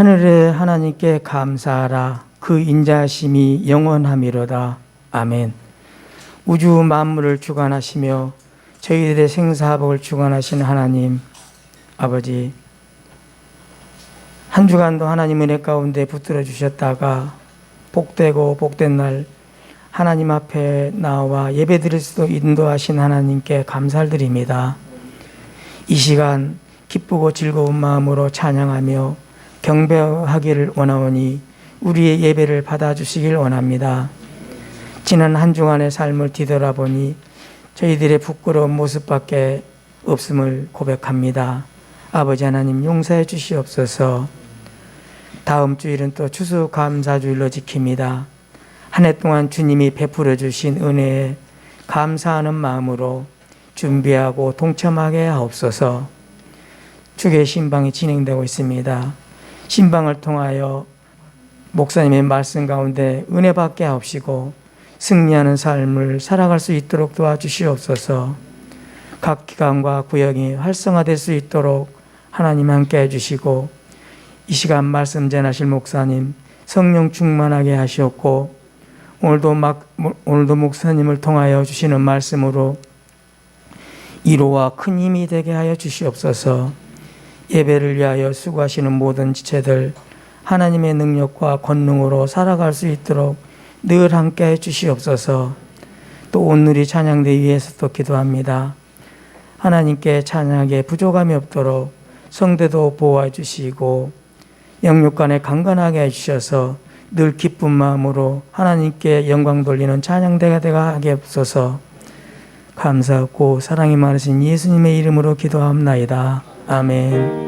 하늘의 하나님께 감사하라. 그 인자하심이 영원함이로다. 아멘. 우주 만물을 주관하시며 저희들의 생사복을 주관하신 하나님 아버지, 한 주간도 하나님 은혜 가운데 붙들어 주셨다가 복되고 복된 날 하나님 앞에 나와 예배드릴 수도 인도하신 하나님께 감사를 드립니다. 이 시간 기쁘고 즐거운 마음으로 찬양하며 경배하기를 원하오니 우리의 예배를 받아주시길 원합니다. 지난 한 주간의 삶을 뒤돌아보니 저희들의 부끄러운 모습밖에 없음을 고백합니다. 아버지 하나님 용서해 주시옵소서. 다음 주일은 또 추수감사주일로 지킵니다. 한 해 동안 주님이 베풀어 주신 은혜에 감사하는 마음으로 준비하고 동참하게 하옵소서. 주의 신방이 진행되고 있습니다. 신방을 통하여 목사님의 말씀 가운데 은혜 받게 하옵시고 승리하는 삶을 살아갈 수 있도록 도와주시옵소서. 각 기관과 구역이 활성화될 수 있도록 하나님 함께 해주시고 이 시간 말씀 전하실 목사님 성령 충만하게 하시옵고 오늘도 목사님을 통하여 주시는 말씀으로 위로와 큰 힘이 되게 하여 주시옵소서. 예배를 위하여 수고하시는 모든 지체들 하나님의 능력과 권능으로 살아갈 수 있도록 늘 함께 해 주시옵소서. 또 오늘이 찬양대회 위해서도 기도합니다. 하나님께 찬양에 부족함이 없도록 성대도 보호해 주시고 영육간에 강건하게 해주셔서 늘 기쁜 마음으로 하나님께 영광 돌리는 찬양대가 하게 하옵소서. 감사하고 사랑이 많으신 예수님의 이름으로 기도합나이다. 아멘.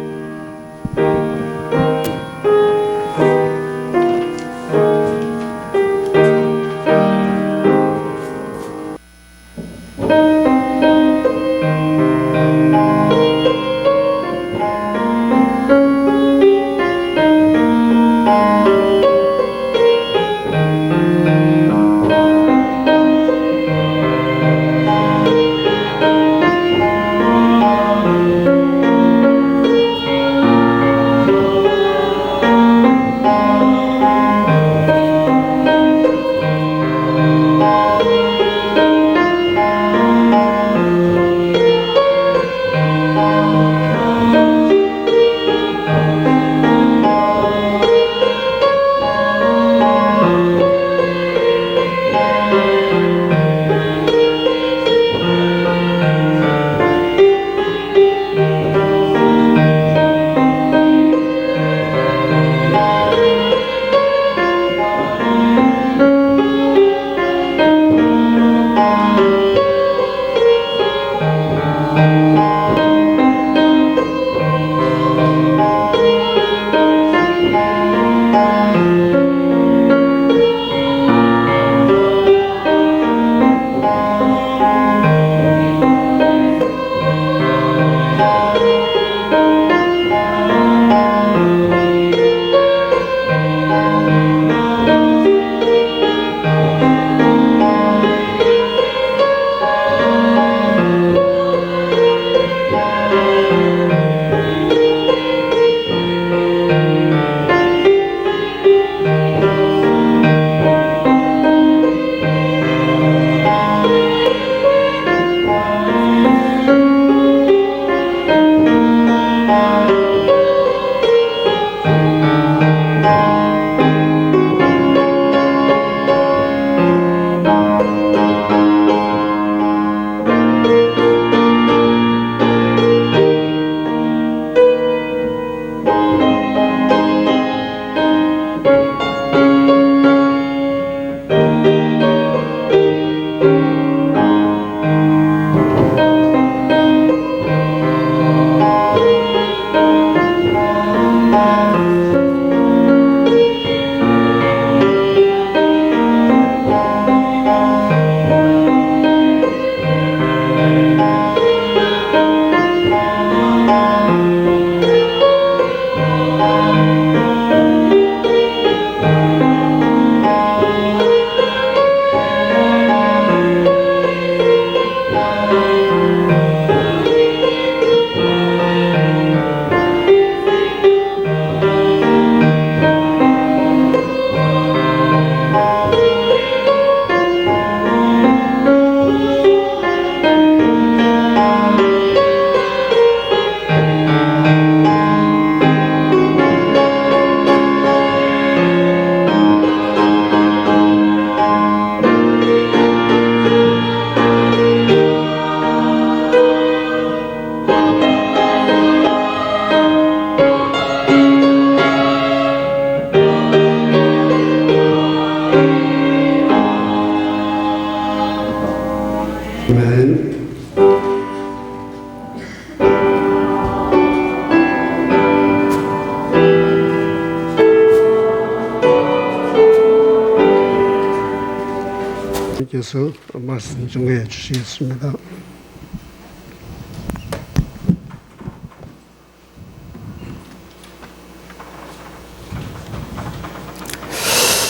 목사님께서 말씀 증거해 주시겠습니다.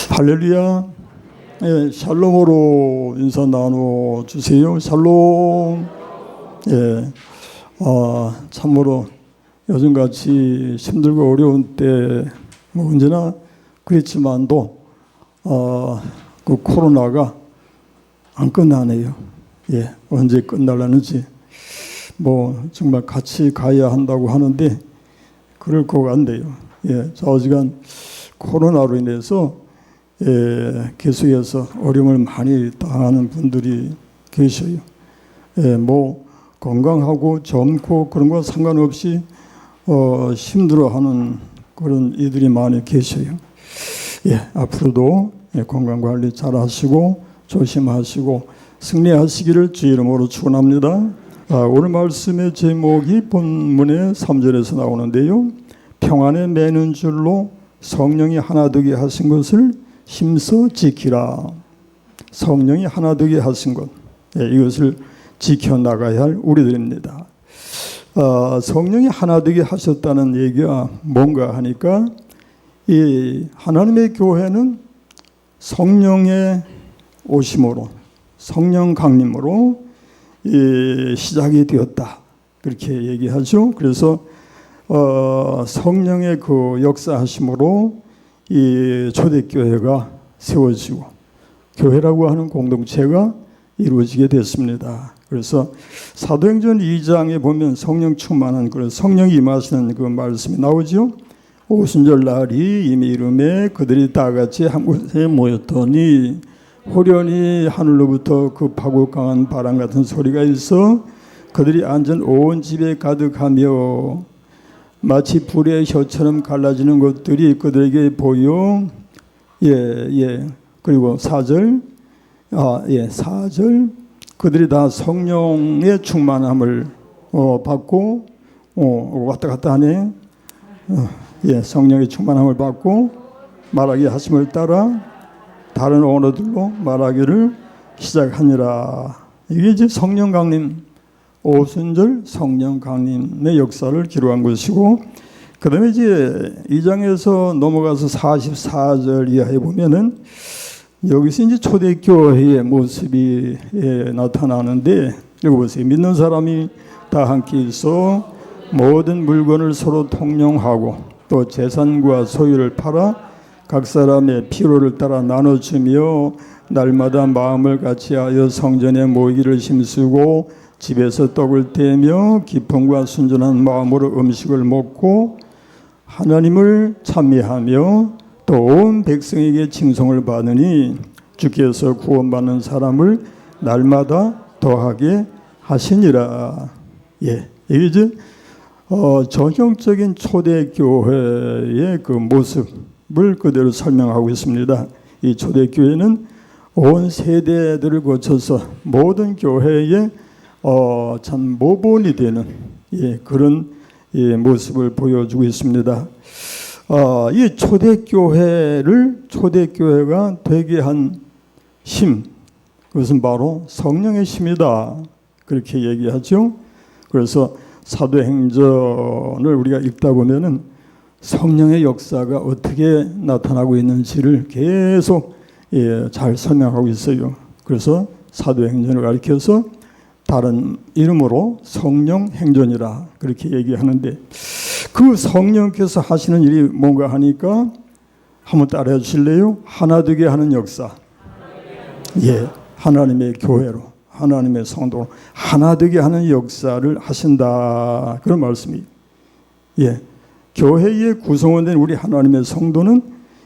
할렐루야. 예, 샬롬으로 인사 나눠 주세요. 샬롬. 예, 참으로 요즘같이 힘들고 어려운 때 뭐 언제나 그랬지만도 그 코로나가 안 끝나네요. 예, 언제 끝날라는지 뭐 정말 같이 가야 한다고 하는데 그럴 것 같네요. 예, 좌우지간 코로나로 인해서 계속해서 어려움을 많이 당하는 분들이 계셔요. 뭐 건강하고 젊고 그런 거 상관없이 힘들어하는 그런 이들이 많이 계셔요. 앞으로도 건강 관리 잘 하시고 조심하시고 승리하시기를 주 이름으로 축원합니다. 오늘 말씀의 제목이 본문의 3절에서 나오는데요. 평안에 매는 줄로 성령이 하나 되게 하신 것을 힘써 지키라. 성령이 하나 되게 하신 것, 이것을 지켜나가야 할 우리들입니다. 성령이 하나 되게 하셨다는 얘기가 뭔가 하니까 이 하나님의 교회는 성령의 오심으로 성령 강림으로 시작이 되었다, 그렇게 얘기하죠. 그래서 성령의 그 역사하심으로 이 초대교회가 세워지고 교회라고 하는 공동체가 이루어지게 됐습니다. 그래서 사도행전 2장에 보면 성령 충만한 그런 성령이 임하시는 그 말씀이 나오죠. 오순절 날이 이미 이름에 그들이 다 같이 한 곳에 모였더니 호련히 하늘로부터 급하고 강한 바람 같은 소리가 있어 그들이 앉은 온 집에 가득하며 마치 불의 혀처럼 갈라지는 것들이 그들에게 보여. 그리고 4절, 4절, 그들이 다 성령의 충만함을 받고 왔다 갔다 하네. 성령의 충만함을 받고 말하기 하심을 따라 다른 언어들로 말하기를 시작하니라. 이게 이제 성령 강림, 오순절 성령 강림의 역사를 기록한 것이고, 그 다음에 이제 2장에서 넘어가서 44절 이하에 보면은 여기서 이제 초대교회의 모습이 나타나는데, 여기 보세요. 믿는 사람이 다 함께 있어 모든 물건을 서로 통용하고 또 재산과 소유를 팔아 각 사람의 필요를 따라 나눠주며 날마다 마음을 같이하여 성전에 모이기를 힘쓰고 집에서 떡을 떼며 기쁨과 순전한 마음으로 음식을 먹고 하나님을 찬미하며 또 온 백성에게 칭송을 받으니 주께서 구원받는 사람을 날마다 더하게 하시니라. 이게 이제 전형적인 초대교회의 그 모습을 그대로 설명하고 있습니다. 이 초대교회는 온 세대들을 거쳐서 모든 교회의 참 모본이 되는 그런 모습을 보여주고 있습니다. 이 초대교회가 되게 한 힘, 그것은 바로 성령의 힘이다, 그렇게 얘기하죠. 그래서 사도행전을 우리가 읽다 보면은 성령의 역사가 어떻게 나타나고 있는지를 계속 잘 설명하고 있어요. 그래서 사도행전을 가리켜서 다른 이름으로 성령행전이라 그렇게 얘기하는데, 그 성령께서 하시는 일이 뭔가 하니까 한번 따라해 주실래요? 하나 되게 하는 역사. 하나님의 교회로, 하나님의 성도로 하나 되게 하는 역사를 하신다, 그런 말씀이. 교회의 구성원된 우리 하나님의 성도는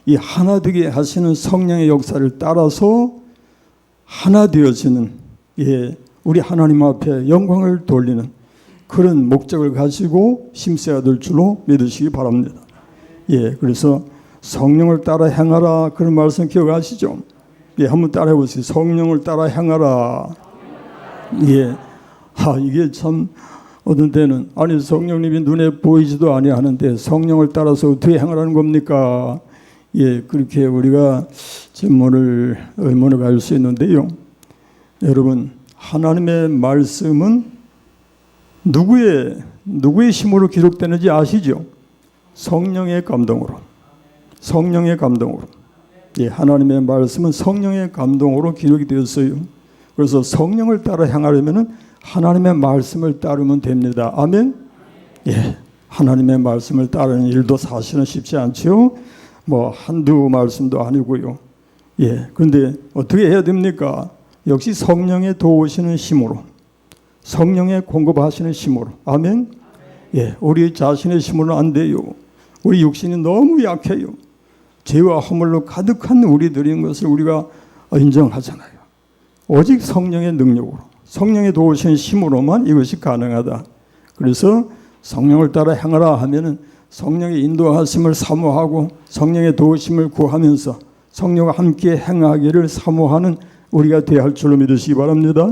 이 하나 되게 하시는 성령의 역사를 따라서 하나 되어지는, 우리 하나님 앞에 영광을 돌리는 그런 목적을 가지고 힘써야 될 줄로 믿으시기 바랍니다. 그래서 성령을 따라 행하라, 그런 말씀 기억하시죠? 한번 따라해 보세요. 성령을 따라 행하라. 이게 참 어떤 때는 아니 성령님이 눈에 보이지도 아니하는데 성령을 따라서 어떻게 행하라는 겁니까? 그렇게 우리가 질문을 의문을 가질 수 있는데요. 여러분, 하나님의 말씀은 누구의 힘으로 기록되는지 아시죠? 성령의 감동으로. 성령의 감동으로. 예, 하나님의 말씀은 성령의 감동으로 기록이 되었어요. 그래서 성령을 따라 향하려면 하나님의 말씀을 따르면 됩니다. 아멘? 예, 하나님의 말씀을 따르는 일도 사실은 쉽지 않죠. 뭐 한두 말씀도 아니고요. 예, 그런데 어떻게 해야 됩니까? 역시 성령의 도우시는 힘으로, 성령의 공급하시는 힘으로. 아멘? 예, 우리 자신의 힘으로는 안 돼요. 우리 육신이 너무 약해요. 죄와 허물로 가득한 우리들인 것을 우리가 인정하잖아요. 오직 성령의 능력으로, 성령의 도우시는 힘으로만 이것이 가능하다. 그래서 성령을 따라 행하라 하면은 성령의 인도하심을 사모하고 성령의 도우심을 구하면서 성령과 함께 행하기를 사모하는 우리가 되어야 할 줄로 믿으시기 바랍니다.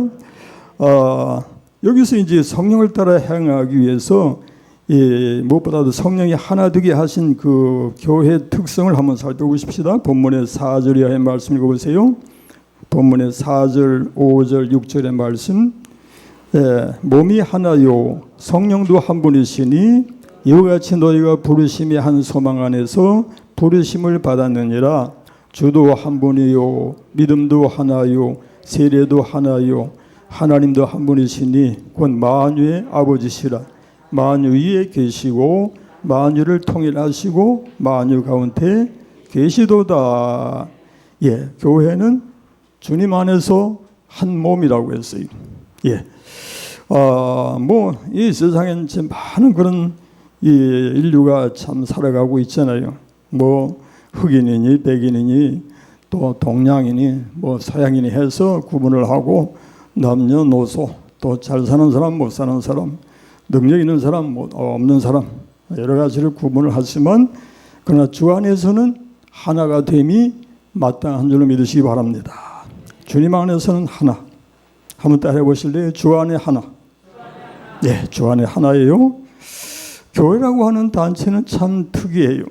여기서 이제 성령을 따라 행하기 위해서 무엇보다도 성령이 하나 되게 하신 그 교회 특성을 한번 살펴보십시다. 본문의 4절 이하의 말씀 읽어보세요. 본문의 4절, 5절, 6절의 말씀. 몸이 하나요 성령도 한 분이시니 이와 같이 너희가 부르심이 한 소망 안에서 부르심을 받았느니라. 주도 한 분이요 믿음도 하나요 세례도 하나요 하나님도 한 분이시니 곧 만유의 아버지시라. 만유 위에 계시고 만유를 통일하시고 만유 가운데 계시도다. 예, 교회는 주님 안에서 한 몸이라고 했어요. 예, 뭐 이 세상엔 참 많은 그런 이 인류가 참 살아가고 있잖아요. 뭐 흑인이니 백인이니 또 동양이니 뭐 서양인이 해서 구분을 하고 남녀노소 또 잘 사는 사람 못 사는 사람 능력 있는 사람 없는 사람 여러 가지를 구분을 하지만 그러나 주 안에서는 하나가 됨이 마땅한 줄로 믿으시기 바랍니다. 주님 안에서는 하나. 한번 따라해 보실래요? 주 안에 하나. 네, 주 안에 하나예요. 교회라고 하는 단체는 참 특이해요.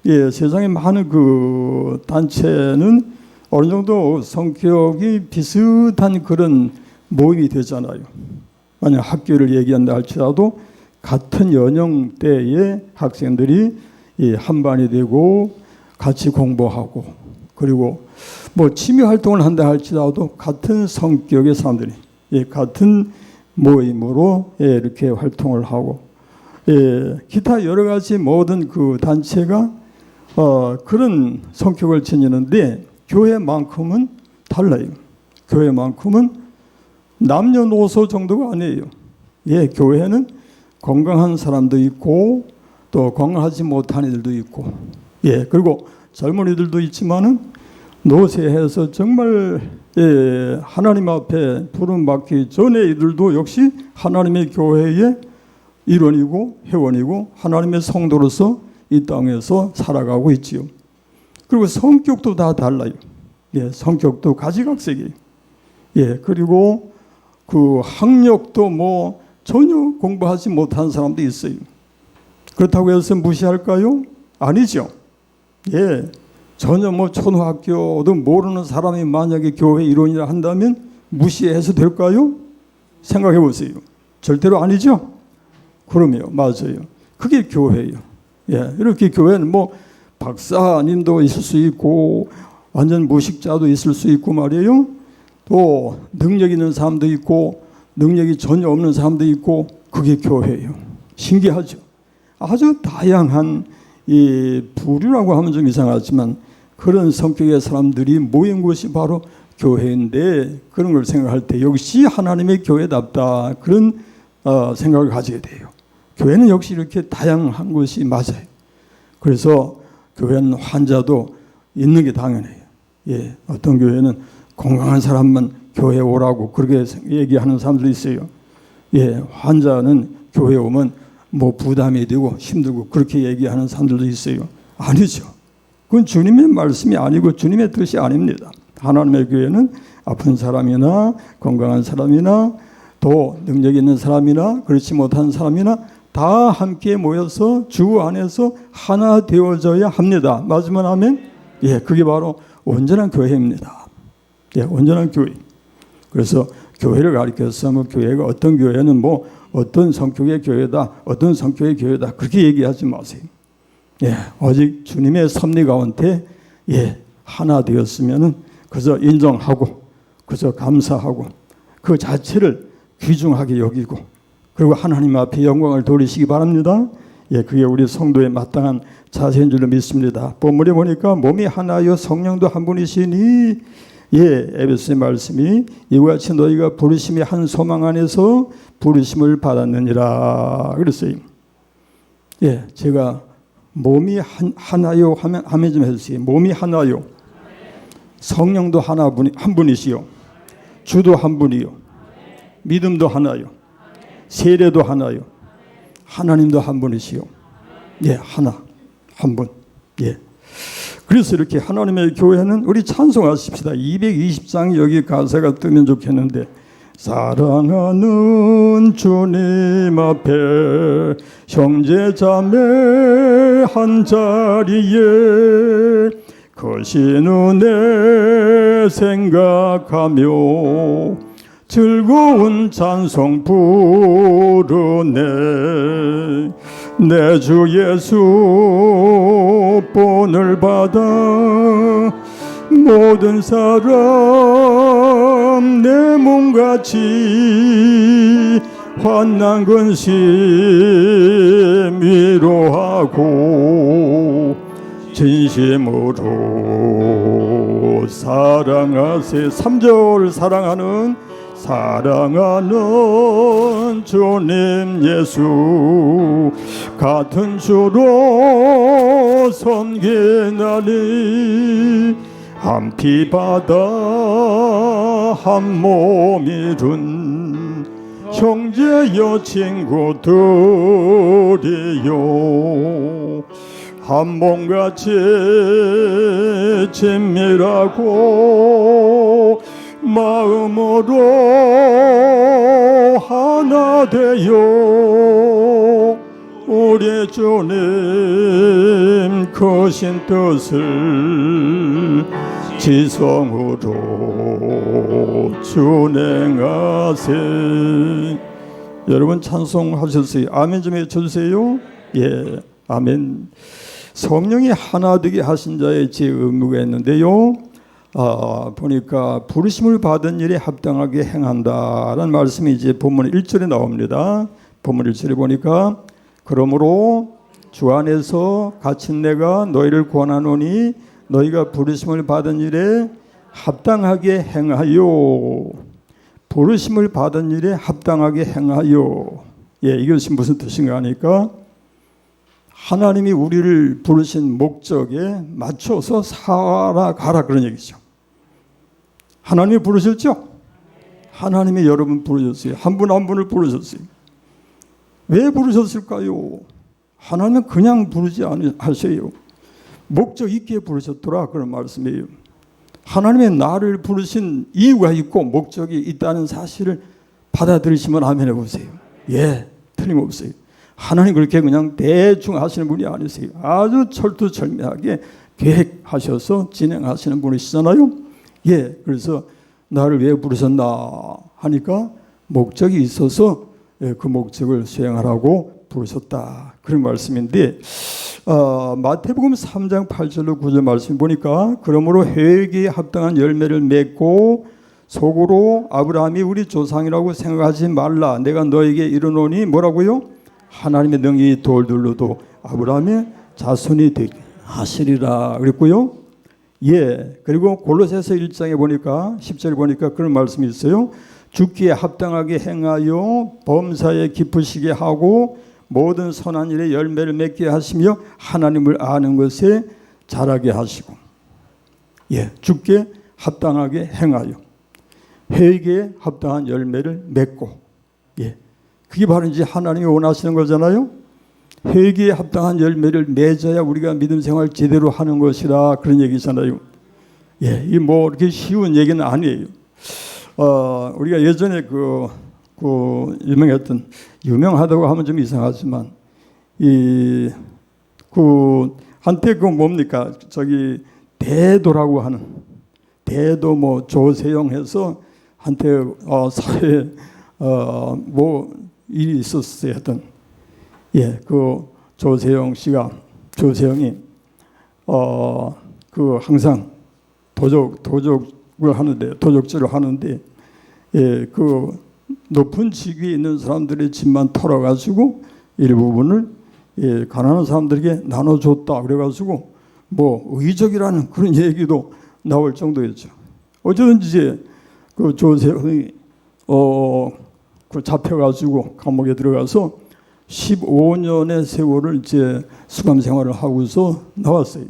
예, 세상에 많은 그 단체는 어느 정도 성격이 비슷한 그런 모임이 되잖아요. 만약 학교를 얘기한다 할지라도 같은 연령대의 학생들이 한 반이 되고 같이 공부하고 그리고 뭐 취미 활동을 한다 할지라도 같은 성격의 사람들이 같은 모임으로 이렇게 활동을 하고 기타 여러 가지 모든 그 단체가 그런 성격을 지니는데 교회만큼은 달라요. 교회만큼은 남녀노소 정도가 아니에요. 예, 교회는 건강한 사람도 있고 또 건강하지 못한 이들도 있고 예, 그리고 젊은이들도 있지만은 노쇠해서 정말 하나님 앞에 부름 받기 전에 이들도 역시 하나님의 교회의 일원이고 회원이고 하나님의 성도로서 이 땅에서 살아가고 있지요. 그리고 성격도 다 달라요. 예, 성격도 가지각색이에요. 예, 그리고 그 학력도 뭐 전혀 공부하지 못한 사람도 있어요. 그렇다고 해서 무시할까요? 아니죠. 예, 전혀 뭐 초등학교도 모르는 사람이 만약에 교회 일원이라 한다면 무시해서 될까요? 생각해 보세요. 절대로 아니죠. 그럼요, 맞아요. 그게 교회예요. 예, 이렇게 교회는 뭐 박사님도 있을 수 있고 완전 무식자도 있을 수 있고 말이에요. 또 능력 있는 사람도 있고 능력이 전혀 없는 사람도 있고 그게 교회예요. 신기하죠. 아주 다양한 이 부류라고 하면 좀 이상하지만 그런 성격의 사람들이 모인 곳이 바로 교회인데 그런 걸 생각할 때 역시 하나님의 교회답다 그런 생각을 가지게 돼요. 교회는 역시 이렇게 다양한 것이 맞아요. 그래서 교회는 환자도 있는 게 당연해요. 예, 어떤 교회는 건강한 사람만 교회에 오라고 그렇게 얘기하는 사람도 있어요. 예, 환자는 교회에 오면 뭐 부담이 되고 힘들고 그렇게 얘기하는 사람들도 있어요. 아니죠. 그건 주님의 말씀이 아니고 주님의 뜻이 아닙니다. 하나님의 교회는 아픈 사람이나 건강한 사람이나 또 능력 있는 사람이나 그렇지 못한 사람이나 다 함께 모여서 주 안에서 하나 되어져야 합니다. 맞으면 아멘? 예, 그게 바로 온전한 교회입니다. 예, 온전한 교회. 그래서 교회를 가리켜서 뭐 교회가 어떤 교회는 뭐 어떤 성격의 교회다, 어떤 성격의 교회다 그렇게 얘기하지 마세요. 예, 오직 주님의 섭리 가운데 하나 되었으면은 그저 인정하고 그저 감사하고 그 자체를 귀중하게 여기고 그리고 하나님 앞에 영광을 돌리시기 바랍니다. 예, 그게 우리 성도의 마땅한 자세인 줄로 믿습니다. 본문에 보니까 몸이 하나요 성령도 한 분이시니 에베소의 말씀이 이와 같이 너희가 부르심이 한 소망 안에서 부르심을 받았느니라 그랬어요. 제가 몸이 하나요 하면 좀 해주세요. 몸이 하나요. 성령도 한 분이시요. 주도 한 분이요. 믿음도 하나요. 세례도 하나요. 하나님도 한 분이시요. 하나, 한 분. 그래서 이렇게 하나님의 교회는 우리 찬송하십시다. 220장 여기 가사가 뜨면 좋겠는데 사랑하는 주님 앞에 형제 자매 한 자리에 거신 은혜 생각하며 즐거운 찬송 부르네 내 주 예수 본을 받아 모든 사람 내 몸같이 환난 근심 위로하고 진심으로 사랑하세 3절 사랑하는 주님 예수 같은 주로 섬기나니 한 피 바다 한 몸 이룬 형제여 친구들이요 한 몸같이 친밀하고 마음으로 하나 되어 우리 주님 크신 뜻을 지성으로 준행하세. 여러분 찬송하셨어요? 아멘 좀 해주세요. 아멘. 성령이 하나 되게 하신 자의 제 의무가 있는데요. 보니까 부르심을 받은 일에 합당하게 행한다라는 말씀이 이제 본문 1절에 나옵니다. 본문 1절에 보니까 그러므로 주 안에서 갇힌 내가 너희를 권하노니 너희가 부르심을 받은 일에 합당하게 행하여. 부르심을 받은 일에 합당하게 행하여. 이것이 무슨 뜻인가 하니까 하나님이 우리를 부르신 목적에 맞춰서 살아가라 그런 얘기죠. 하나님이 부르셨죠? 하나님이 여러분 부르셨어요. 한 분 한 분을 부르셨어요. 왜 부르셨을까요? 하나님은 그냥 부르지 않으세요. 목적 있게 부르셨더라 그런 말씀이에요. 하나님의 나를 부르신 이유가 있고 목적이 있다는 사실을 받아들이시면 아멘 해보세요. 틀림없어요. 하나님 그렇게 그냥 대충 하시는 분이 아니세요. 아주 철두철미하게 계획하셔서 진행하시는 분이시잖아요. 그래서 나를 왜 부르셨나 하니까 목적이 있어서 그 목적을 수행하라고 부르셨다 그런 말씀인데 마태복음 3장 8절로 9절 말씀 보니까 그러므로 회개에 합당한 열매를 맺고 속으로 아브라함이 우리 조상이라고 생각하지 말라. 내가 너에게 이르노니 뭐라고요? 하나님의 능히 돌들로도 아브라함의 자손이 되게 하시리라 그랬고요. 그리고 골로새서 1장에 보니까 10절에 보니까 그런 말씀이 있어요. 죽기에 합당하게 행하여 범사에 기쁘시게 하고 모든 선한 일에 열매를 맺게 하시며 하나님을 아는 것에 자라게 하시고 죽기에 합당하게 행하여 회개에 합당한 열매를 맺고 그게 바로 이제 하나님이 원하시는 거잖아요. 회개에 합당한 열매를 맺어야 우리가 믿음 생활 제대로 하는 것이라 그런 얘기잖아요. 이 뭐 이렇게 쉬운 얘기는 아니에요. 우리가 예전에 유명하다고 하면 좀 이상하지만 한때 뭡니까 대도라고 하는 대도 뭐 조세용 해서 한테 사회에 뭐 일이 있었어야 했던 그 조세영이 그 항상 도적질을 하는데 그 높은 직위에 있는 사람들의 집만 털어가지고 일부분을 가난한 사람들에게 나눠줬다 그래가지고 뭐 의적이라는 그런 얘기도 나올 정도였죠. 어쩌든지 그 조세형이 그 잡혀가지고 감옥에 들어가서 15년의 세월을 이제 수감 생활을 하고서 나왔어요.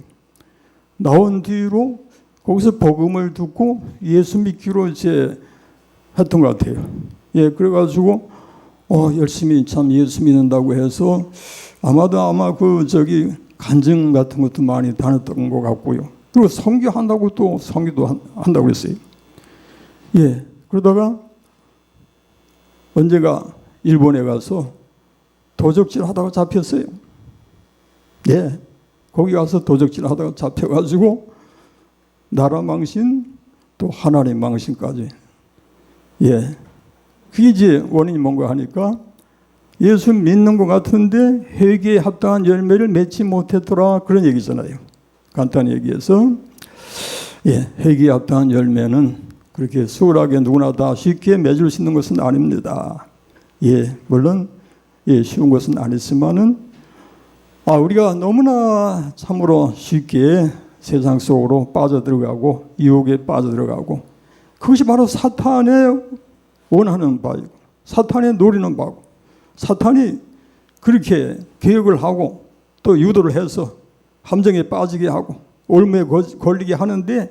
나온 뒤로 거기서 복음을 듣고 예수 믿기로 이제 했던 것 같아요. 그래가지고 열심히 참 예수 믿는다고 해서 아마 그 간증 같은 것도 많이 다녔던 것 같고요. 그리고 선교한다고 또 선교도 한다고 했어요. 그러다가 언제가 일본에 가서 도적질 하다가 잡혔어요. 거기 가서 도적질 하다가 잡혀가지고 나라 망신 또 하나님 망신까지. 그게 이제 원인이 뭔가 하니까 예수 믿는 것 같은데 회개에 합당한 열매를 맺지 못했더라 그런 얘기잖아요. 간단히 얘기해서 회개에 합당한 열매는 그렇게 수월하게 누구나 다 쉽게 맺을 수 있는 것은 아닙니다. 물론 쉬운 것은 아니지만은 우리가 너무나 참으로 쉽게 세상 속으로 빠져들어가고 유혹에 빠져들어가고 그것이 바로 사탄의 원하는 바이고 사탄의 노리는 바고 사탄이 그렇게 계획을 하고 또 유도를 해서 함정에 빠지게 하고 올무에 걸리게 하는데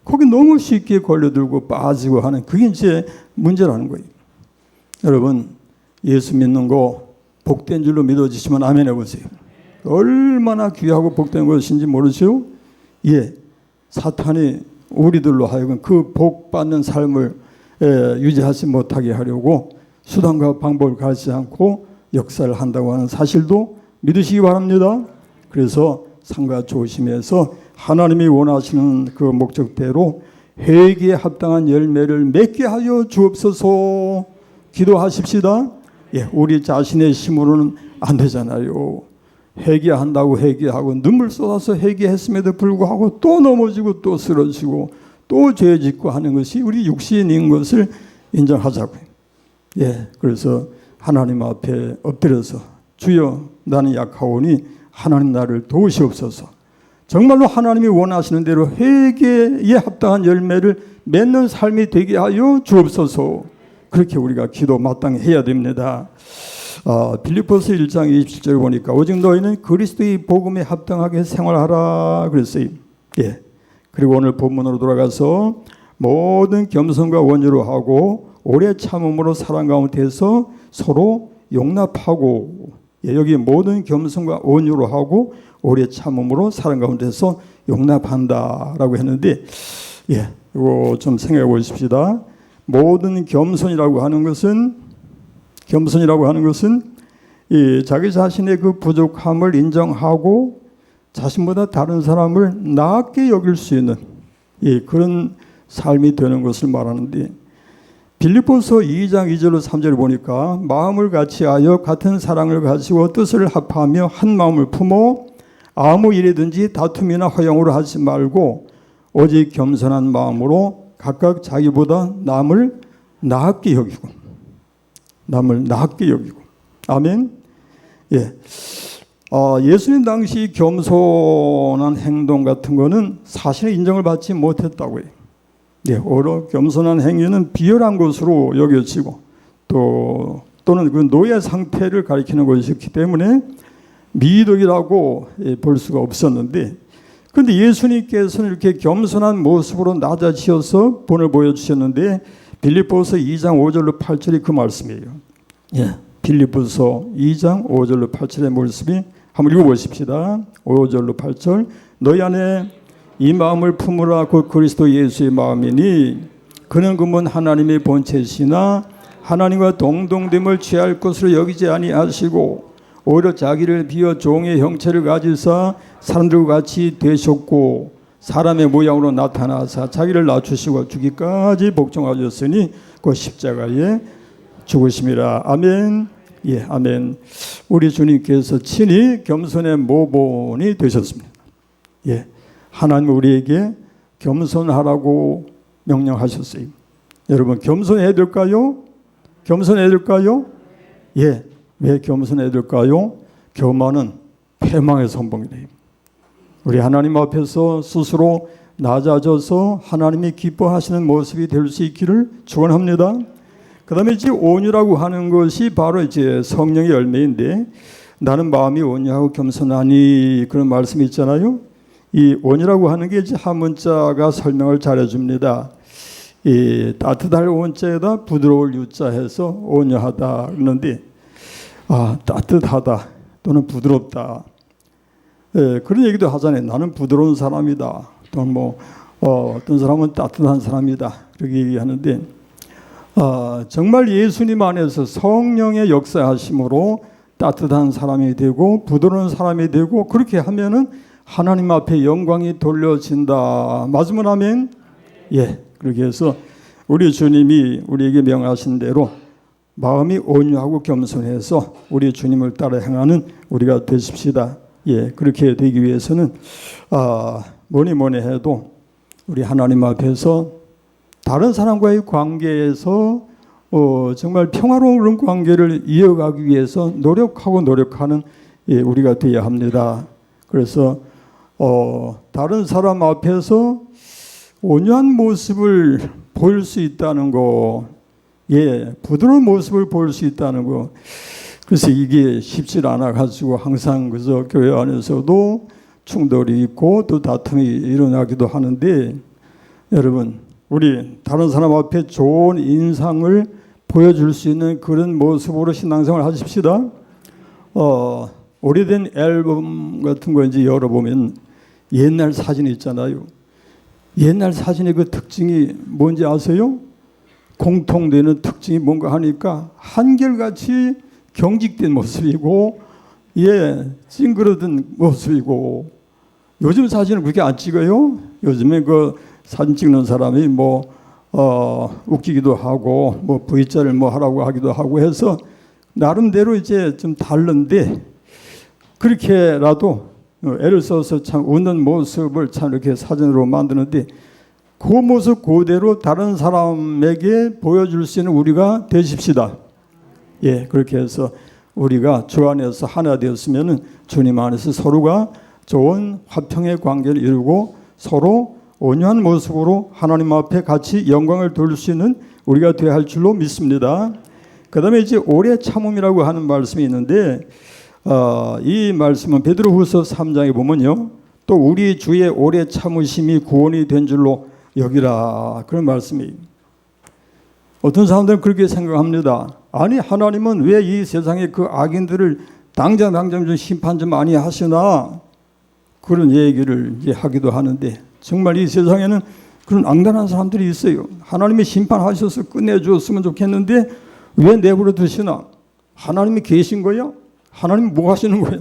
거기 너무 쉽게 걸려들고 빠지고 하는 그게 이제 문제라는 거예요. 여러분 예수 믿는 거 복된 줄로 믿어지시면 아멘 해보세요. 얼마나 귀하고 복된 것인지 모르죠? 사탄이 우리들로 하여금 그 복 받는 삶을 유지하지 못하게 하려고 수단과 방법을 가리지 않고 역사를 한다고 하는 사실도 믿으시기 바랍니다. 그래서 삼가 조심해서 하나님이 원하시는 그 목적대로 회개에 합당한 열매를 맺게 하여 주옵소서. 기도하십시다. 우리 자신의 힘으로는 안 되잖아요. 회개한다고 회개하고 눈물 쏟아서 회개했음에도 불구하고 또 넘어지고 또 쓰러지고 또 죄 짓고 하는 것이 우리 육신인 것을 인정하자고요. 그래서 하나님 앞에 엎드려서 주여 나는 약하오니 하나님 나를 도우시옵소서. 정말로 하나님이 원하시는 대로 회개에 합당한 열매를 맺는 삶이 되게 하여 주옵소서. 그렇게 우리가 기도 마땅히 해야 됩니다. 빌립보서 1장 27절을 보니까 오직 너희는 그리스도의 복음에 합당하게 생활하라 그랬어요. 그리고 오늘 본문으로 돌아가서 모든 겸손과 원유로 하고 오래 참음으로 사랑 가운데서 서로 용납하고 여기 모든 겸손과 원유로 하고 오래 참음으로 사랑 가운데서 용납한다라고 했는데 이거 좀 생각해 보십시다. 모든 겸손이라고 하는 것은 자기 자신의 그 부족함을 인정하고 자신보다 다른 사람을 나게 여길 수 있는 그런 삶이 되는 것을 말하는데 빌립보서 2장 2절로 3절을 보니까 마음을 같이하여 같은 사랑을 가지고 뜻을 합하며 한 마음을 품어 아무 일이든지 다툼이나 허영으로 하지 말고 오직 겸손한 마음으로 각각 자기보다 남을 나게 여기고 아멘. 예수님 당시 겸손한 행동 같은 거는 사실은 인정을 받지 못했다고 해요. 오히려 겸손한 행위는 비열한 것으로 여겨지고 또는 그 노예 상태를 가리키는 것이었기 때문에 미덕이라고 볼 수가 없었는데 그런데 예수님께서는 이렇게 겸손한 모습으로 낮아지셔서 본을 보여주셨는데 빌립보서 2장 5절로 8절이 그 말씀이에요. 빌립보서 2장 5절로 8절의 말씀이 한번 읽어보십시다. 5절로 8절 너희 안에 이 마음을 품으라 곧 그리스도 예수의 마음이니 그는 그분 하나님의 본체시나 하나님과 동등됨을 취할 것으로 여기지 아니하시고 오히려 자기를 비어 종의 형체를 가지사 사람들과 같이 되셨고 사람의 모양으로 나타나사 자기를 낮추시고 주기까지 복종하셨으니 그 십자가에 죽으심이라. 아멘. 예, 아멘. 우리 주님께서 친히 겸손의 모본이 되셨습니다. 예, 하나님 우리에게 겸손하라고 명령하셨어요. 여러분 겸손해야 될까요? 겸손해야 될까요? 예, 왜 겸손해야 될까요? 교만은 패망의 선봉이래요. 우리 하나님 앞에서 스스로 낮아져서 하나님이 기뻐하시는 모습이 될 수 있기를 축원합니다. 그 다음에 이제 온유라고 하는 것이 바로 이제 성령의 열매인데, 나는 마음이 온유하고 겸손하니 그런 말씀이 있잖아요. 이 온유라고 하는 게 이제 한 문자가 설명을 잘해줍니다. 이 따뜻할 온자에다 부드러울 유자 해서 온유하다 그러는데, 따뜻하다 또는 부드럽다. 예, 그런 얘기도 하잖아요. 나는 부드러운 사람이다. 또는 어떤 사람은 따뜻한 사람이다. 그렇게 얘기하는데, 정말 예수님 안에서 성령의 역사하심으로 따뜻한 사람이 되고 부드러운 사람이 되고, 그렇게 하면은 하나님 앞에 영광이 돌려진다. 맞으면 아멘? 예, 그렇게 해서 우리 주님이 우리에게 명하신 대로 마음이 온유하고 겸손해서 우리 주님을 따라 행하는 우리가 되십시다. 예, 그렇게 되기 위해서는 뭐니 해도 우리 하나님 앞에서 다른 사람과의 관계에서 정말 평화로운 그런 관계를 이어가기 위해서 노력하는 우리가 되어야 합니다. 그래서 다른 사람 앞에서 온유한 모습을 보일 수 있다는 거, 예, 부드러운 모습을 보일 수 있다는 거. 그래서 이게 쉽지 않아 가지고 항상 그저 교회 안에서도 충돌이 있고 또 다툼이 일어나기도 하는데, 여러분 우리 다른 사람 앞에 좋은 인상을 보여줄 수 있는 그런 모습으로 신앙생활 하십시다. 오래된 앨범 같은 거 이제 열어보면 옛날 사진 있잖아요. 옛날 사진의 그 특징이 뭔지 아세요? 공통되는 특징이 뭔가 하니까 한결같이 경직된 모습이고, 예, 찡그러든 모습이고. 요즘 사진은 그렇게 안 찍어요. 요즘에 그 사진 찍는 사람이 웃기기도 하고 V자를 하라고 하기도 하고 해서 나름대로 이제 좀 다른데, 그렇게라도 애를 써서 참 웃는 모습을 참 이렇게 사진으로 만드는데, 그 모습 그대로 다른 사람에게 보여줄 수 있는 우리가 되십시다. 예, 그렇게 해서 우리가 주 안에서 하나 되었으면은 주님 안에서 서로가 좋은 화평의 관계를 이루고 서로 온유한 모습으로 하나님 앞에 같이 영광을 돌릴 수 있는 우리가 되어야 할 줄로 믿습니다. 그 다음에 이제 오래 참음이라고 하는 말씀이 있는데, 이 말씀은 베드로후서 3장에 보면요, 또 우리 주의 오래 참으심이 구원이 된 줄로 여기라, 그런 말씀이. 어떤 사람들은 그렇게 생각합니다. 아니, 하나님은 왜 이 세상에 그 악인들을 당장 좀 심판 좀 많이 하시나, 그런 얘기를 이제 하기도 하는데, 정말 이 세상에는 그런 악랄한 사람들이 있어요. 하나님이 심판하셔서 끝내주었으면 좋겠는데 왜 내버려 두시나? 하나님이 계신 거야? 하나님 뭐 하시는 거야?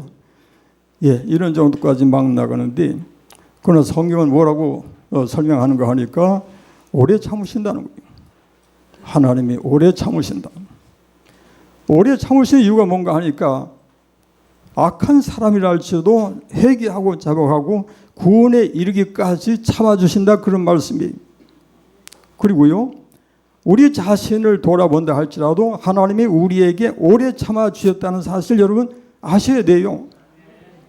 예, 이런 정도까지 막 나가는데, 그러나 성경은 뭐라고 설명하는가 하니까 오래 참으신다는 거예요. 하나님이 오래 참으신다. 오래 참으시는 이유가 뭔가 하니까, 악한 사람이라 할지라도 회개하고 자복하고 구원에 이르기까지 참아주신다, 그런 말씀이에요. 그리고요, 우리 자신을 돌아본다 할지라도 하나님이 우리에게 오래 참아주셨다는 사실 여러분 아셔야 돼요.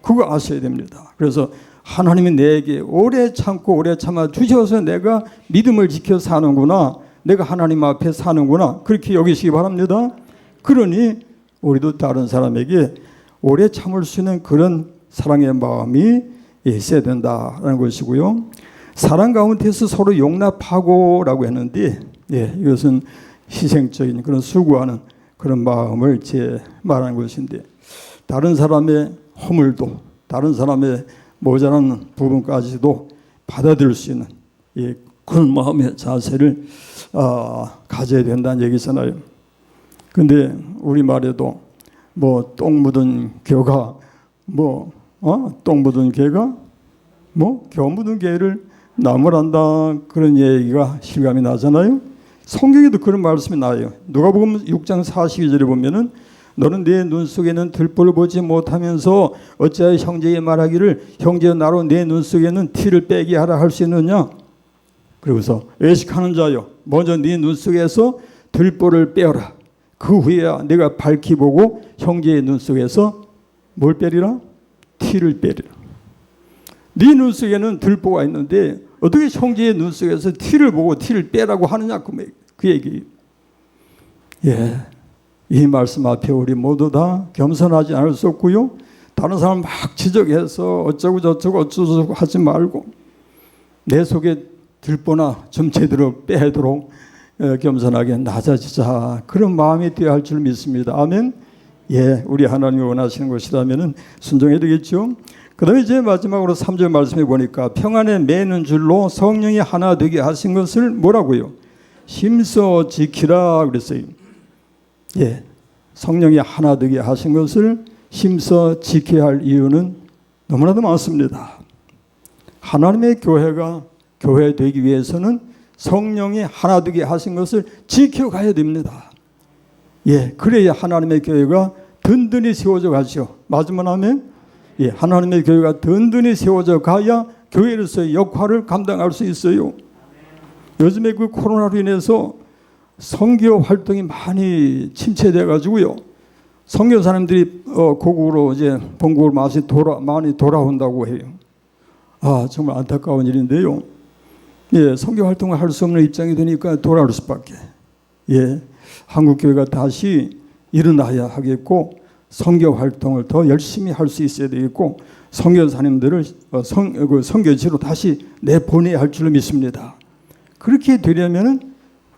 그거 아셔야 됩니다. 그래서 하나님이 내게 오래 참고 오래 참아주셔서 내가 믿음을 지켜 사는구나, 내가 하나님 앞에 사는구나, 그렇게 여기시기 바랍니다. 그러니 우리도 다른 사람에게 오래 참을 수 있는 그런 사랑의 마음이 있어야 된다는 것이고요. 사랑 가운데서 서로 용납하고라고 했는데, 예, 이것은 희생적인 그런 수고하는 그런 마음을 말하는 것인데, 다른 사람의 허물도, 다른 사람의 모자란 부분까지도 받아들일 수 있는 그런 마음의 자세를 가져야 된다는 얘기잖아요. 근데 우리 말에도 똥 묻은 겨가 똥 묻은 개가 뭐 겨우 묻은 개를 나무란다 그런 얘기가 실감이 나잖아요. 성경에도 그런 말씀이 나요. 누가복음 6장 42절에 보면은 너는 내 눈 속에는 들보를 보지 못하면서 어찌하여 형제에 말하기를 형제여 나로 내 눈 속에는 티를 빼게 하라 할 수 있느냐. 그러고서 외식하는 자여 먼저 네 눈 속에서 들보를 빼어라. 그 후에야 내가 밝히 보고 형제의 눈 속에서 뭘 빼리라? 티를 빼리라. 네 눈 속에는 들보가 있는데 어떻게 형제의 눈 속에서 티를 보고 티를 빼라고 하느냐 그 얘기. 예, 이 말씀 앞에 우리 모두 다 겸손하지 않을 수 없고요. 다른 사람 막 지적해서 어쩌고 저쩌고 어쩌고 하지 말고 내 속에 들보나 좀 제대로 빼도록 겸손하게 낮아지자 그런 마음이 되어야 할 줄 믿습니다. 아멘. 예, 우리 하나님이 원하시는 것이라면 순종해야 되겠죠. 그 다음에 이제 마지막으로 3절 말씀해 보니까 평안에 매는 줄로 성령이 하나 되게 하신 것을 뭐라고요? 힘써 지키라 그랬어요. 예, 성령이 하나 되게 하신 것을 힘써 지켜야 할 이유는 너무나도 많습니다. 하나님의 교회가 교회 되기 위해서는 성령이 하나 되게 하신 것을 지켜가야 됩니다. 예, 그래야 하나님의 교회가 든든히 세워져 가죠. 맞으면 하면 예, 하나님의 교회가 든든히 세워져 가야 교회로서의 역할을 감당할 수 있어요. 요즘에 그 코로나로 인해서 선교 활동이 많이 침체돼 가지고요. 선교사님들이 고국으로 이제 본국으로 많이 돌아온다고 해요. 아, 정말 안타까운 일인데요. 예, 선교 활동을 할 수 없는 입장이 되니까 돌아올 수밖에. 예, 한국 교회가 다시 일어나야 하겠고 선교 활동을 더 열심히 할 수 있어야 되겠고 선교사님들을 선교지로 다시 내보내야 할 줄 믿습니다. 그렇게 되려면은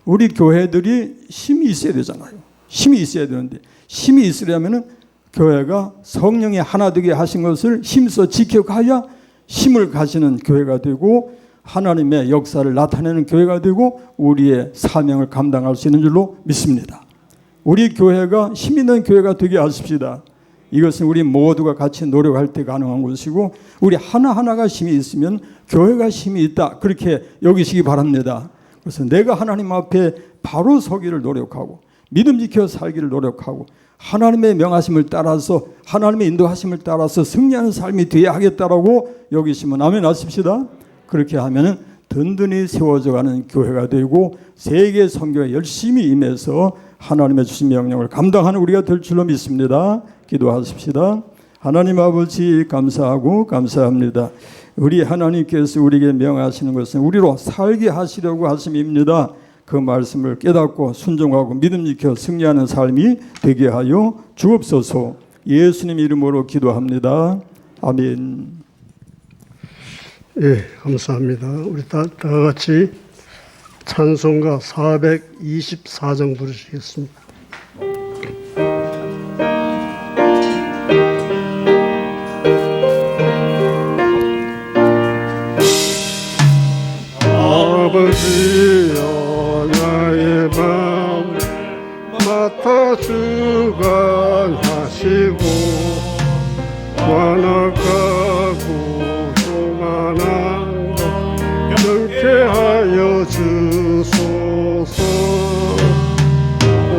우리 교회들이 힘이 있어야 되잖아요. 힘이 있어야 되는데 힘이 있으려면은 교회가 성령이 하나 되게 하신 것을 힘써 지켜가야 힘을 가지는 교회가 되고 하나님의 역사를 나타내는 교회가 되고 우리의 사명을 감당할 수 있는 줄로 믿습니다. 우리 교회가 힘 있는 교회가 되게 하십시다. 이것은 우리 모두가 같이 노력할 때 가능한 것이고 우리 하나하나가 힘이 있으면 교회가 힘이 있다 그렇게 여기시기 바랍니다. 그래서 내가 하나님 앞에 바로 서기를 노력하고 믿음 지켜 살기를 노력하고 하나님의 명하심을 따라서 하나님의 인도하심을 따라서 승리하는 삶이 되어야 하겠다라고 여기시면 아멘 하십시다. 그렇게 하면은 든든히 세워져가는 교회가 되고 세계 선교에 열심히 임해서 하나님의 주신 명령을 감당하는 우리가 될 줄로 믿습니다. 기도하십시다. 하나님 아버지 감사하고 감사합니다. 우리 하나님께서 우리에게 명하시는 것은 우리로 살게 하시려고 하심입니다. 그 말씀을 깨닫고 순종하고 믿음 지켜 승리하는 삶이 되게 하여 주옵소서. 예수님 이름으로 기도합니다. 아멘. 예, 감사합니다. 우리 다 같이 찬송가 424장 부르시겠습니다. 아버지여 나의 마음 맡아 주관하시고 완악하고 교만한 것 명케하여 주소서.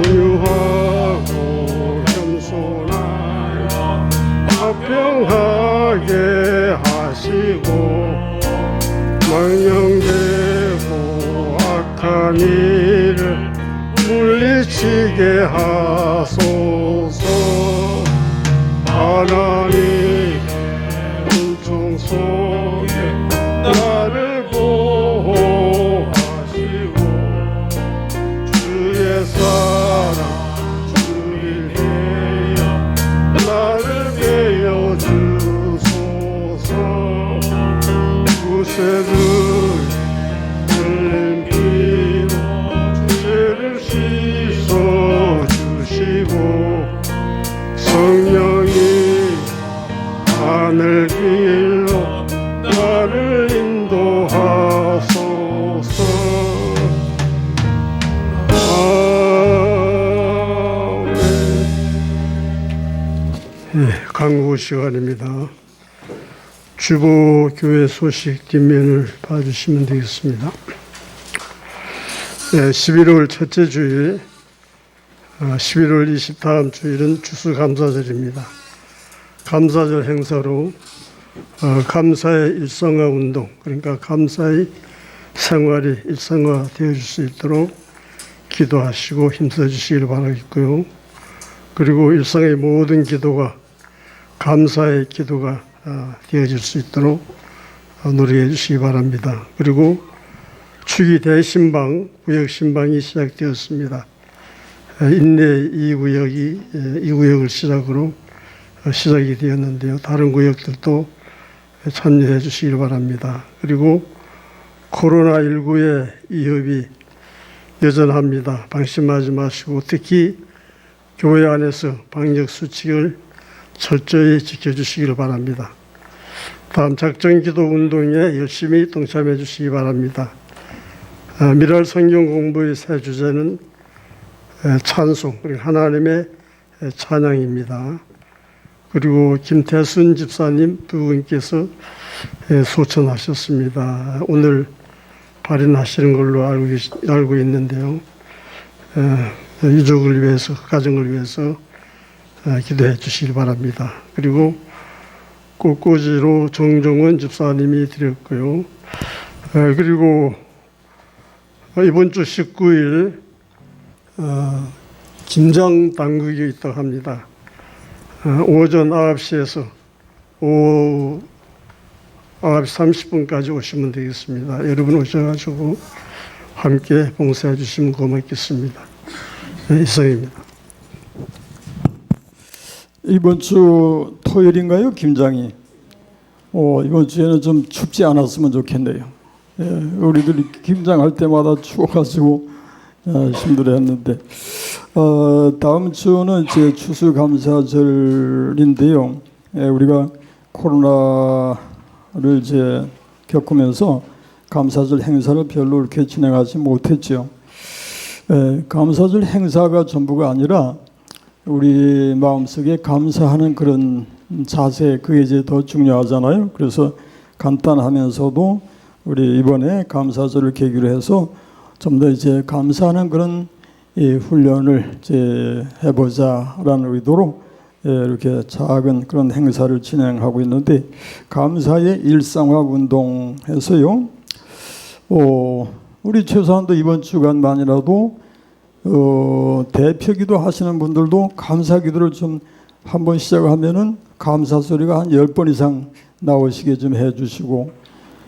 온유하고 겸손하여 화평하게 하시고 망령되고 악한 일을 물리치게 하소서. 하나님 은총 속에 나를 보호하시고 주의 사랑 주를 위하여 나를 베어 주소서. 구세주 흘린 피로 죄를 씻어주시고 성령이 하늘 길로 나를 인도하소서. 아멘. 예, 강구 시간입니다. 주보 교회 소식 뒷면을 봐주시면 되겠습니다. 네, 11월 첫째 주일, 11월 20 다음 주일은 추수감사절입니다. 감사절 행사로 감사의 일상화 운동, 그러니까 감사의 생활이 일상화 되어질 수 있도록 기도하시고 힘써주시길 바라겠고요. 그리고 일상의 모든 기도가 감사의 기도가 되어질 수 있도록 노력해 주시기 바랍니다. 그리고 추기 대신방, 구역신방이 시작되었습니다. 인내 2구역을 시작으로 시작이 되었는데요. 다른 구역들도 참여해 주시길 바랍니다. 그리고 코로나19의 위협이 여전합니다. 방심하지 마시고 특히 교회 안에서 방역 수칙을 철저히 지켜주시길 바랍니다. 다음 작정기도 운동에 열심히 동참해 주시기 바랍니다. 미랄 성경 공부의 새 주제는 찬송, 그리고 하나님의 찬양입니다. 그리고 김태순 집사님 두 분께서 소천하셨습니다. 오늘 발인하시는 걸로 알고 있는데요. 유족을 위해서, 가정을 위해서 기도해 주시기 바랍니다. 그리고 꽃꽂이로 정종원 집사님이 드렸고요. 그리고 이번 주 19일 김장 당국이 있다고 합니다. 오전 9시에서 오후 9시 30분까지 오시면 되겠습니다. 여러분 오셔가지고 함께 봉사해 주시면 고맙겠습니다. 이상입니다. 이번 주 토요일인가요? 김장이. 이번 주에는 좀 춥지 않았으면 좋겠네요. 우리들이 김장할 때마다 추워가지고 힘들어했는데 다음 주는 이제 추수감사절인데요. 우리가 코로나를 이제 겪으면서 감사절 행사를 별로 이렇게 진행하지 못했죠. 감사절 행사가 전부가 아니라 우리 마음속에 감사하는 그런 자세, 그게 이제 더 중요하잖아요. 그래서 간단하면서도 우리 이번에 감사절을 계기로 해서 좀 더 이제 감사하는 그런 훈련을 이제 해보자라는 의도로 이렇게 작은 그런 행사를 진행하고 있는데, 감사의 일상화 운동해서요. 우리 최소한도 이번 주간만이라도 대표기도 하시는 분들도 감사기도를 좀 한번 시작하면은 감사 소리가 한 10번 이상 나오시게 좀 해주시고,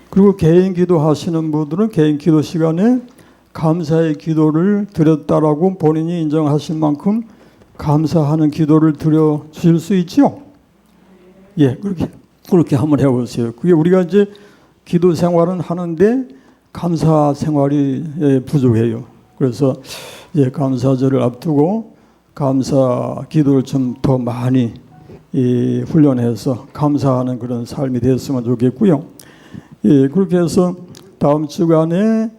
그리고 개인기도 하시는 분들은 개인기도 시간에 감사의 기도를 드렸다라고 본인이 인정하실 만큼 감사하는 기도를 드려 주실 수 있죠? 예, 그렇게 한번 해보세요. 그게 우리가 이제 기도 생활은 하는데 감사 생활이 부족해요. 그래서 감사절을 앞두고 감사 기도를 좀 더 많이 훈련해서 감사하는 그런 삶이 됐으면 좋겠고요. 그렇게 해서 다음 주간에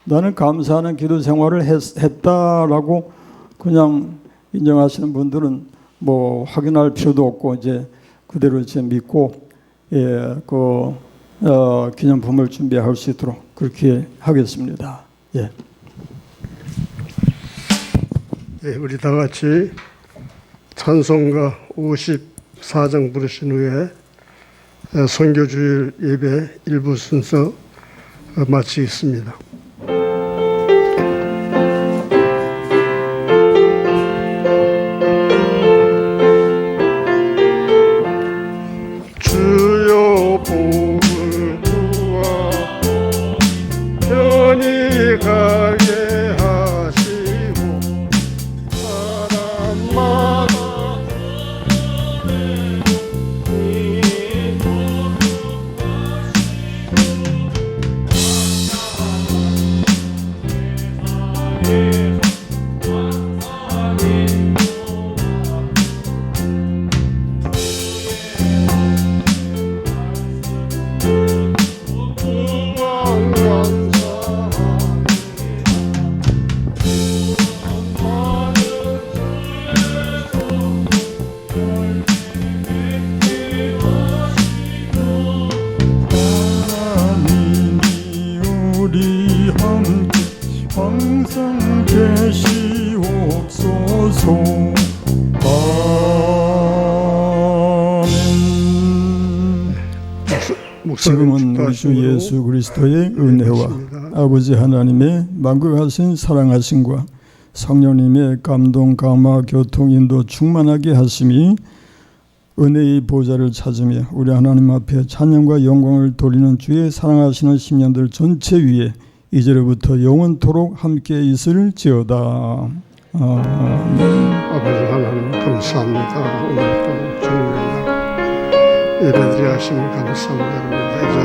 나는 감사하는 기도 생활을 했다라고 그냥 인정하시는 분들은 뭐 확인할 필요도 없고 이제 그대로 이제 믿고 기념품을 준비할 수 있도록 그렇게 하겠습니다. 예. 네, 우리 다 같이 찬송가 54장 부르신 후에 선교주일 예배 일부 순서 마치겠습니다. 주여 복을 부어 편히 가게 하시고 사람마다 우리 함께 항상 계시옵소서. 아멘. 지금은 우리 주 예수 그리스도의 은혜와 아버지 하나님의 만국하신 사랑하심과 성령님의 감동, 감화, 교통, 인도 충만하게 하심이 은혜의 보좌를 찾으며 우리 하나님 앞에 찬양과 영광을 돌리는 주의 사랑하시는 심령들 전체 위에 이제로부터 영원토록 함께 있을지어다. 아멘. 아버지 하나님 감사합니다. 오늘도 주님의 날 예배드리 하심을 감사합니다. 이제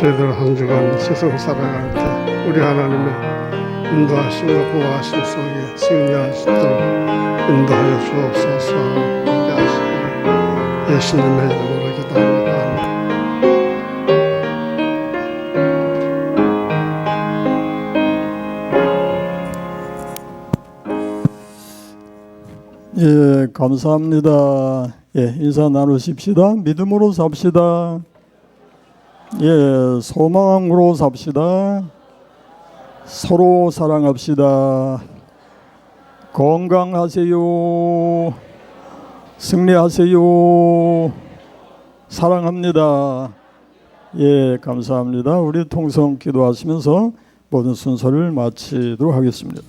저희들 한 주간 세상 살아갈 때 우리 하나님의 인도하심과 보호하심 속에 승리할 수 있도록 인도하여 주옵소서. 함께하시기를 예수님의 이름으로 기도합니다. 예, 감사합니다. 예, 인사 나누십시다. 믿음으로 삽시다. 예, 소망으로 삽시다. 서로 사랑합시다. 건강하세요. 승리하세요. 사랑합니다. 예, 감사합니다. 우리 통성 기도하시면서 모든 순서를 마치도록 하겠습니다.